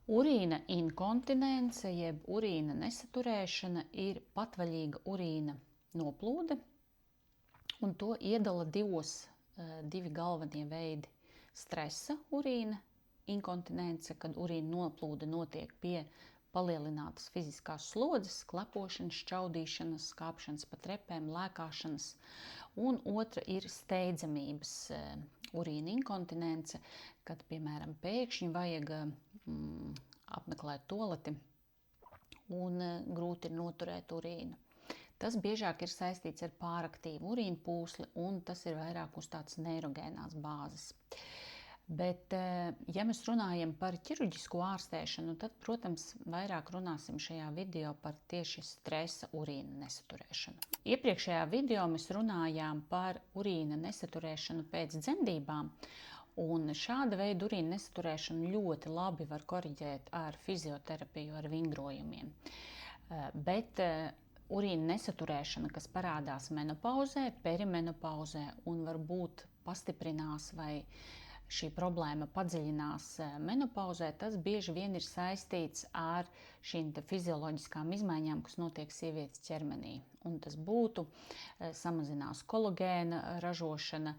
Urīna inkontinence jeb urīna nesaturēšana ir patvaļīga urīna noplūde, un to iedala divi galvenie veidi - stresa urīna inkontinence, kad urīna noplūde notiek pie palielinātas fiziskās slodzes, klepošanas, šķaudīšanas, kāpšanas pa trepēm, lēkāšanas, un otra ir steidzamības urīna inkontinence, kad, piemēram, pēkšņi vajag apmeklēt tualeti un grūti ir noturēt urīnu. Tas biežāk ir saistīts ar pāraktīvu urīna pūsli, un tas ir vairāk uz tādas neirogēnās bāzes. Bet, ja mēs runājam par ķirurģisko ārstēšanu, tad, protams, vairāk runāsim šajā video par tieši stresa urīna nesaturēšanu. Iepriekšējā video mēs runājām par urīna nesaturēšanu pēc dzemdībām, un šāda veida urīna nesaturēšanu ļoti labi var koriģēt ar fizioterapiju, ar vingrojumiem. Bet urīna nesaturēšana, kas parādās menopauzē, perimenopauzē un varbūt pastiprinās vai šī problēma padziļinās menopauzē, tas bieži vien ir saistīts ar šīm fizioloģiskām izmaiņām, kas notiek sievietes ķermenī. Un tas būtu samazinās kolagēna ražošana,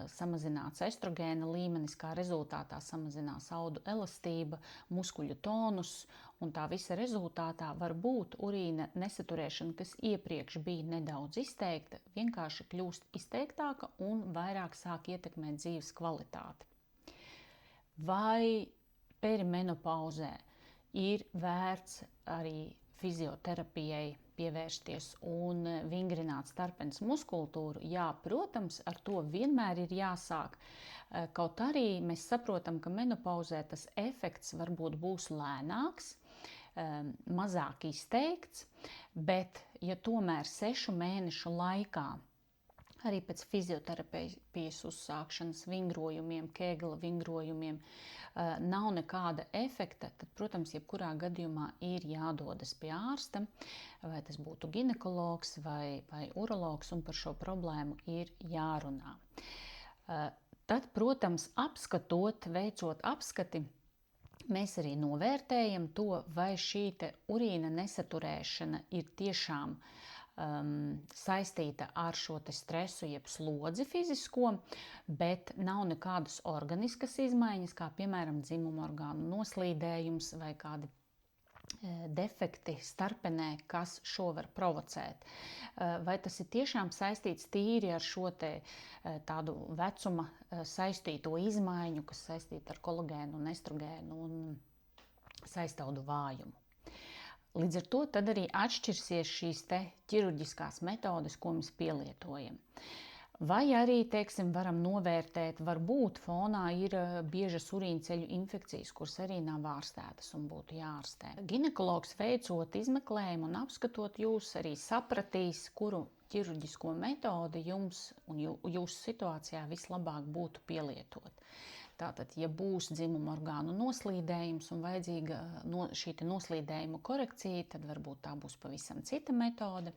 samazināts estrogēna līmenis, kā rezultātā samazinās audu elastība, muskuļu tonus, un tā visa rezultātā var būt urīna nesaturēšana, kas iepriekš bija nedaudz izteikta, vienkārši kļūst izteiktāka un vairāk sāk ietekmēt dzīves kvalitāti. Vai perimenopauzē ir vērts arī fizioterapijai pievērsties un vingrināt starpenes muskultūru? Jā, protams, ar to vienmēr ir jāsāk. Kaut arī mēs saprotam, ka menopauzē tas efekts varbūt būs lēnāks, mazāk izteikts, bet ja tomēr 6 mēnešu laikā arī pēc fizioterapijas uzsākšanas vingrojumiem, Kegla vingrojumiem nav nekāda efekta, tad, protams, jebkurā gadījumā ir jādodas pie ārsta, vai tas būtu ginekologs vai urologs, un par šo problēmu ir jārunā. Tad, protams, veicot apskati, mēs arī novērtējam to, vai šī urīna nesaturēšana ir tiešām saistīta ar šo stresu jeb slodzi fizisko, bet nav nekādas organiskas izmaiņas, kā piemēram dzimuma orgānu noslīdējums vai kādi defekti starpenē, kas šo var provocēt. Vai tas ir tiešām saistīts tīri ar šo tādu vecuma saistīto izmaiņu, kas saistīta ar kolagēnu un estrogēnu un saistaudu vājumu. Līdz ar to tad arī atšķirsies šīs ķirurģiskās metodes, ko mēs pielietojam. Vai arī, teiksim, varam novērtēt, varbūt fonā ir biežas urīnceļu infekcijas, kuras arī nav ārstētas un būtu jārastē. Ginekologs veicot izmeklējumu un apskatot jūs arī sapratīs, kuru ķirurģisko metodi jums un jūsu situācijā vislabāk būtu pielietot. Tātad, ja būs dzimuma orgānu noslīdējums un vajadzīga šī noslīdējuma korekcija, tad varbūt tā būs pavisam cita metode.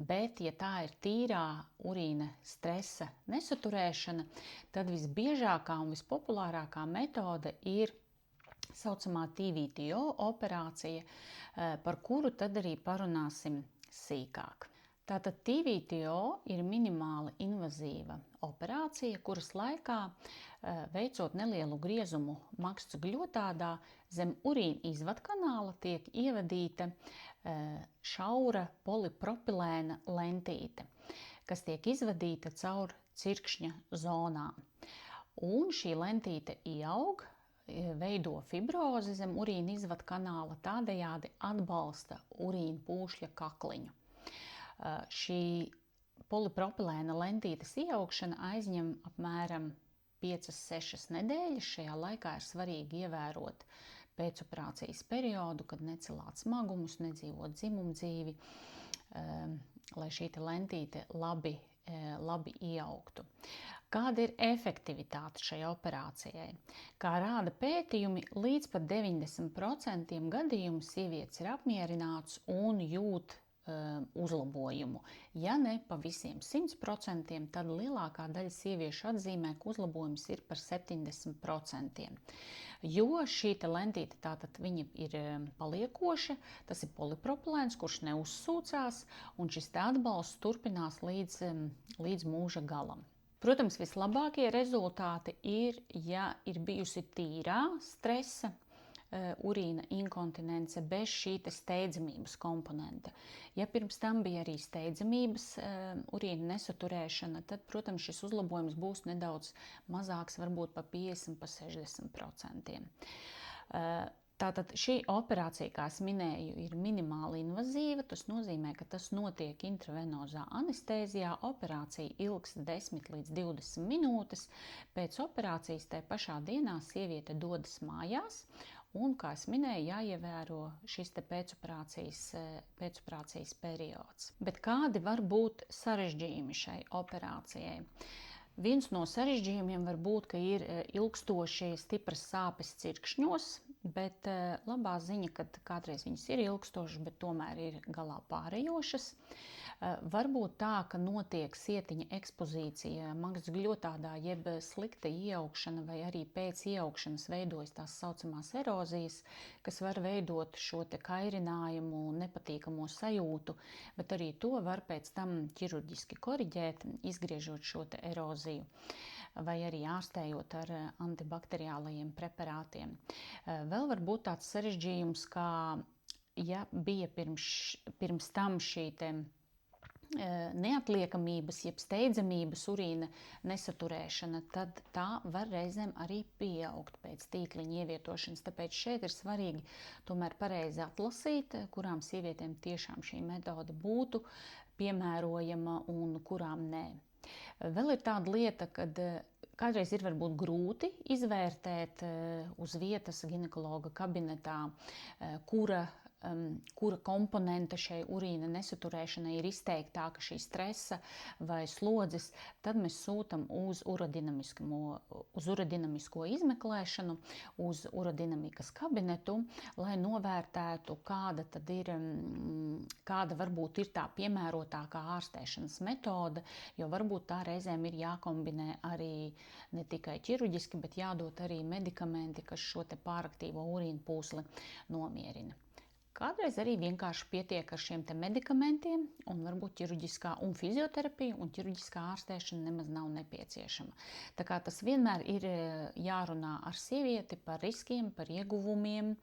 Bet, ja tā ir tīrā urīna stresa nesaturēšana, tad visbiežākā un vispopulārākā metode ir saucamā TVTO operācija, par kuru tad arī parunāsim sīkāk. Tātad TVTO ir minimāli invazīva operācija, kuras laikā, veicot nelielu griezumu maksts gļotādā, zem urīna izvadkanāla tiek ievadīta šaura polipropilēna lentīte, kas tiek izvadīta caur cirkšņa zonām. Un šī lentīte ieaug, veido fibrozi zem urīna izvadkanāla, tādējādi atbalsta urīna pūšļa kakliņu. Šī polipropilēna lentītes ieaugšana aizņem apmēram 5-6 nedēļas. Šajā laikā ir svarīgi ievērot pēcoperācijas periodu, kad necelāt smagumus, nedzīvot dzimumdzīvi, lai šī lentīte labi ieaugtu. Kāda ir efektivitāte šai operācijai? Kā rāda pētījumi, līdz pat 90% gadījumu sievietes ir apmierināts un jūt uzlabojumu. Ja ne pa visiem 100%, tad lielākā daļa sieviešu atzīmē, ka uzlabojums ir par 70%. Jo šī lentīte tātad viņa ir paliekoša, tas ir polipropilēns, kurš neuzsūcās, un šis te atbalsts turpinās līdz mūža galam. Protams, vislabākie rezultāti ir, ja ir bijusi tīrā stresa urīna inkontinence bez šī steidzamības komponenta. Ja pirms tam bija arī steidzamības urīna nesaturēšana, tad, protams, šis uzlabojums būs nedaudz mazāks, varbūt pa 50, pa 60%. Tātad šī operācija, kā es minēju, ir minimāli invazīva. Tas nozīmē, ka tas notiek intravenozā anestēzijā. Operācija ilgs 10 līdz 20 minūtes. Pēc operācijas tajā pašā dienā sieviete dodas mājās. Un, kā es minēju, jāievēro šis pēcoperācijas periods. Bet kādi var būt sarežģījumi šai operācijai? Viens no sarežģījumiem var būt, ka ir ilgstoši stipras sāpes cirkšņos, bet labā ziņa, ka kādreiz viņas ir ilgstošas, bet tomēr ir galā pārējošas. Varbūt tā, ka notiek sietiņa ekspozīcija magzgļotādā, jeb slikta ieaugšana vai arī pēc ieaugšanas veidojas tās saucamās erozijas, kas var veidot šo kairinājumu, nepatīkamo sajūtu, bet arī to var pēc tam ķirurģiski koriģēt, izgriežot šo eroziju vai arī ārstējot ar antibakteriālajiem preparātiem. Vēl var būt tāds sarežģījums, kā ja bija pirms tam šī neatliekamības, jeb steidzamības urīna nesaturēšana, tad tā var reizēm arī pieaugt pēc tīkliņa ievietošanas. Tāpēc šeit ir svarīgi tomēr pareizi atlasīt, kurām sievietēm tiešām šī metode būtu piemērojama un kurām nē. Vēl ir tāda lieta, kad kādreiz ir varbūt grūti izvērtēt uz vietas ginekologa kabinetā, kura komponenta šai urīna nesaturēšanai ir izteiktāka, šī stresa vai slodzes, tad mēs sūtam uz urodinamisko izmeklēšanu, uz urodinamikas kabinetu, lai novērtētu, kāda varbūt ir tā piemērotākā ārstēšanas metode, jo varbūt tā reizēm ir jākombinē arī ne tikai ķirurģiski, bet jādod arī medikamenti, kas šo pāraktīvo urīnu pūsli nomierina. Kādreiz arī vienkārši pietiek ar šiem medikamentiem, un varbūt ķirurģiskā un fizioterapija un ķirurģiskā ārstēšana nemaz nav nepieciešama. Tā kā tas vienmēr ir jārunā ar sievieti par riskiem, par ieguvumiem,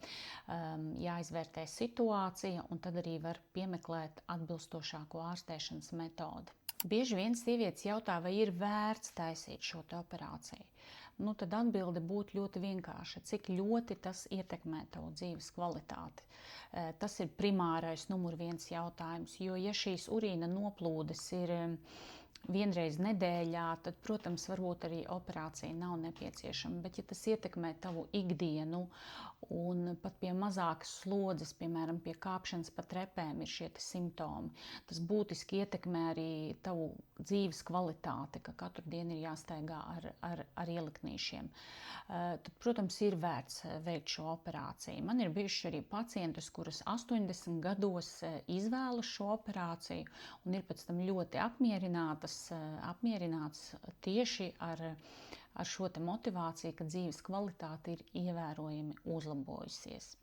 jāizvērtē situācija, un tad arī var piemeklēt atbilstošāko ārstēšanas metodi. Bieži vien sievietes jautā, vai ir vērts taisīt šo operāciju. Tad atbilde būtu ļoti vienkārša. Cik ļoti tas ietekmē tavu dzīves kvalitāti? Tas ir primārais numur 1 jautājums, jo ja šīs urīna noplūdes ir vienreiz nedēļā, tad, protams, varbūt arī operācija nav nepieciešama. Bet, ja tas ietekmē tavu ikdienu un pat pie mazākas slodzes, piemēram, pie kāpšanas pa trepēm ir šie simptomi, tas būtiski ietekmē arī tavu dzīves kvalitāti, ka katru dienu ir jāstaigā ar ieliknīšiem. Tad, protams, ir vērts veikt šo operāciju. Man ir bijuši arī pacientes, kuras 80 gados izvēlas šo operāciju un ir pēc tam ļoti apmierināts tieši ar šo motivāciju, ka dzīves kvalitāte ir ievērojami uzlabojusies.